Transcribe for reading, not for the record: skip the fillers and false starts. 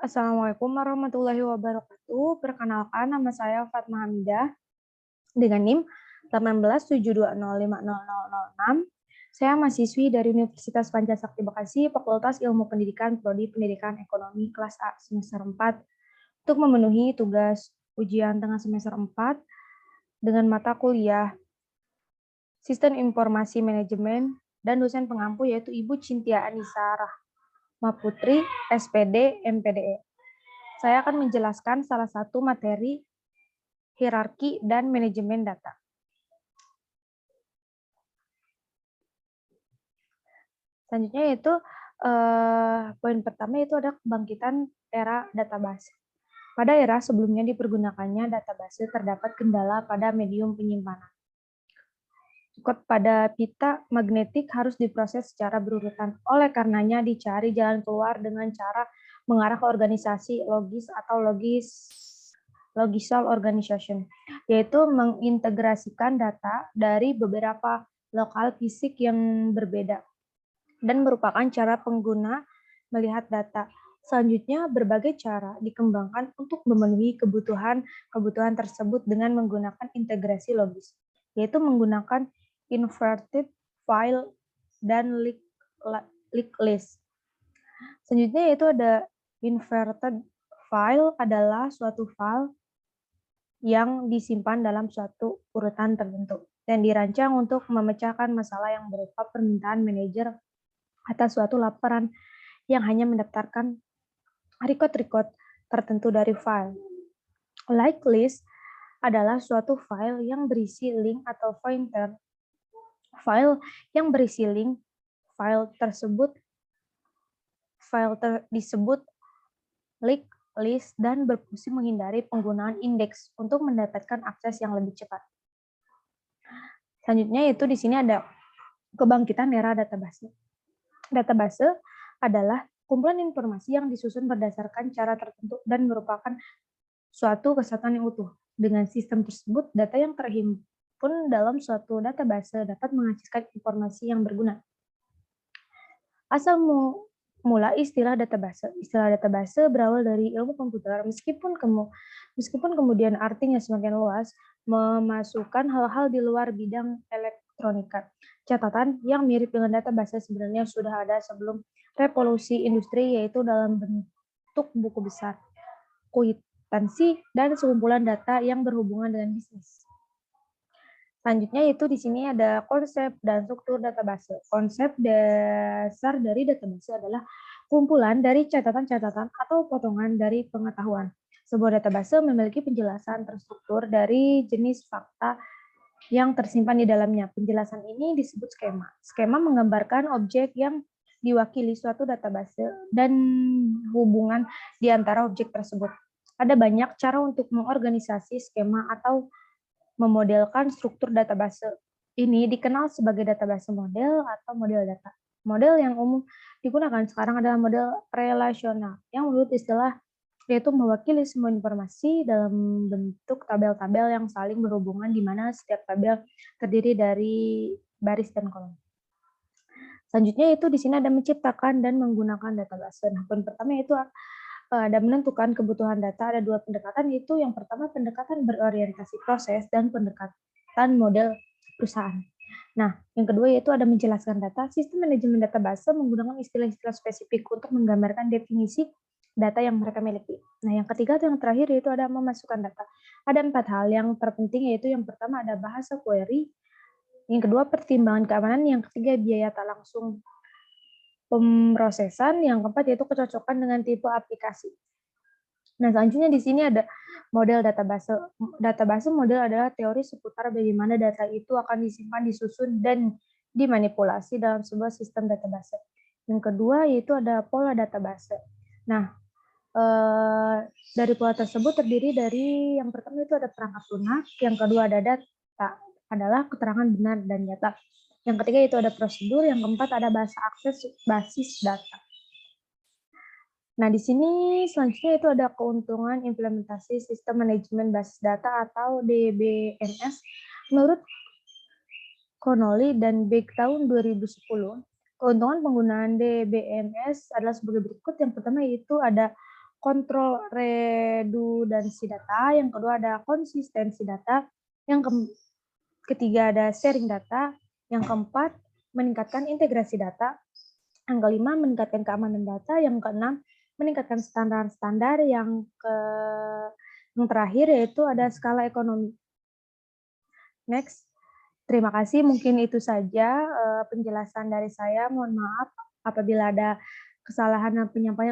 Assalamualaikum warahmatullahi wabarakatuh. Perkenalkan, nama saya Fatma Hamidah dengan NIM 1872050006. Saya mahasiswi dari Universitas Pancasakti Bekasi, Fakultas Ilmu Pendidikan, Prodi Pendidikan Ekonomi kelas A semester 4 untuk memenuhi tugas ujian tengah semester 4 dengan mata kuliah Sistem Informasi Manajemen dan dosen pengampu yaitu Ibu Cintia Anissa Rahmaputri, SPD, MPDE. Saya akan menjelaskan salah satu materi hierarki dan manajemen data. Selanjutnya yaitu poin pertama itu ada kebangkitan era database. Pada era sebelumnya dipergunakannya database terdapat kendala pada medium penyimpanan. Kode pada pita magnetik harus diproses secara berurutan. Oleh karenanya dicari jalan keluar dengan cara mengarah ke organisasi logis atau logisal organization, yaitu mengintegrasikan data dari beberapa lokal fisik yang berbeda dan merupakan cara pengguna melihat data. Selanjutnya, berbagai cara dikembangkan untuk memenuhi kebutuhan tersebut dengan menggunakan integrasi logis, yaitu menggunakan inverted file dan linked list. Selanjutnya yaitu ada inverted file adalah suatu file yang disimpan dalam suatu urutan tertentu dan dirancang untuk memecahkan masalah yang berupa permintaan manajer atas suatu laporan yang hanya mendaftarkan record-record tertentu dari file. Linked list adalah suatu file yang berisi link atau pointer. File yang berisi link, disebut linked list dan berfungsi menghindari penggunaan indeks untuk mendapatkan akses yang lebih cepat. Selanjutnya yaitu di sini ada kebangkitan era database. Database adalah kumpulan informasi yang disusun berdasarkan cara tertentu dan merupakan suatu kesatuan yang utuh. Dengan sistem tersebut, data yang terhimpun dalam suatu database dapat menghasilkan informasi yang berguna. Asal mula istilah database. Istilah database berawal dari ilmu komputer, meskipun kemudian artinya semakin luas, memasukkan hal-hal di luar bidang elektronika. Catatan yang mirip dengan database sebenarnya sudah ada sebelum revolusi industri, yaitu dalam bentuk buku besar, kwitansi, dan sekumpulan data yang berhubungan dengan bisnis. Selanjutnya itu di sini ada konsep dan struktur database. Konsep dasar dari database adalah kumpulan dari catatan-catatan atau potongan dari pengetahuan. Sebuah database memiliki penjelasan terstruktur dari jenis fakta yang tersimpan di dalamnya. Penjelasan ini disebut skema. Skema menggambarkan objek yang diwakili suatu database dan hubungan di antara objek tersebut. Ada banyak cara untuk mengorganisasi skema atau memodelkan struktur database. Ini dikenal sebagai database model atau model data. Model yang umum digunakan sekarang adalah model relasional, yang menurut istilah yaitu mewakili semua informasi dalam bentuk tabel-tabel yang saling berhubungan di mana setiap tabel terdiri dari baris dan kolom. Selanjutnya itu di sini ada menciptakan dan menggunakan database. Nah, poin pertama itu ada menentukan kebutuhan data. Ada dua pendekatan, yaitu yang pertama pendekatan berorientasi proses dan pendekatan model perusahaan. Nah, yang kedua yaitu ada menjelaskan data. Sistem manajemen database menggunakan istilah-istilah spesifik untuk menggambarkan definisi data yang mereka miliki. Nah, yang ketiga atau yang terakhir yaitu ada memasukkan data. Ada 4 hal yang terpenting, yaitu yang pertama ada bahasa query, yang kedua pertimbangan keamanan, yang ketiga biaya tak langsung pemrosesan, yang keempat yaitu kecocokan dengan tipe aplikasi. Nah, selanjutnya di sini ada model database. Database model adalah teori seputar bagaimana data itu akan disimpan, disusun, dan dimanipulasi dalam sebuah sistem database. Yang kedua yaitu ada pola database. Nah, dari pola tersebut terdiri dari yang pertama itu ada perangkat lunak, yang kedua ada data, adalah keterangan benar dan nyata. Yang ketiga itu ada prosedur, yang keempat ada bahasa akses basis data. Nah, di sini selanjutnya itu ada keuntungan implementasi sistem manajemen basis data atau DBMS. Menurut Connolly dan Beck tahun 2010, keuntungan penggunaan DBMS adalah sebagai berikut. Yang pertama yaitu ada kontrol redundansi data, yang kedua ada konsistensi data, yang ketiga ada sharing data, yang keempat meningkatkan integrasi data, yang kelima meningkatkan keamanan data, yang keenam meningkatkan standar-standar, yang terakhir yaitu ada skala ekonomi. Next. Terima kasih, mungkin itu saja penjelasan dari saya. Mohon maaf apabila ada kesalahan dan penyampaian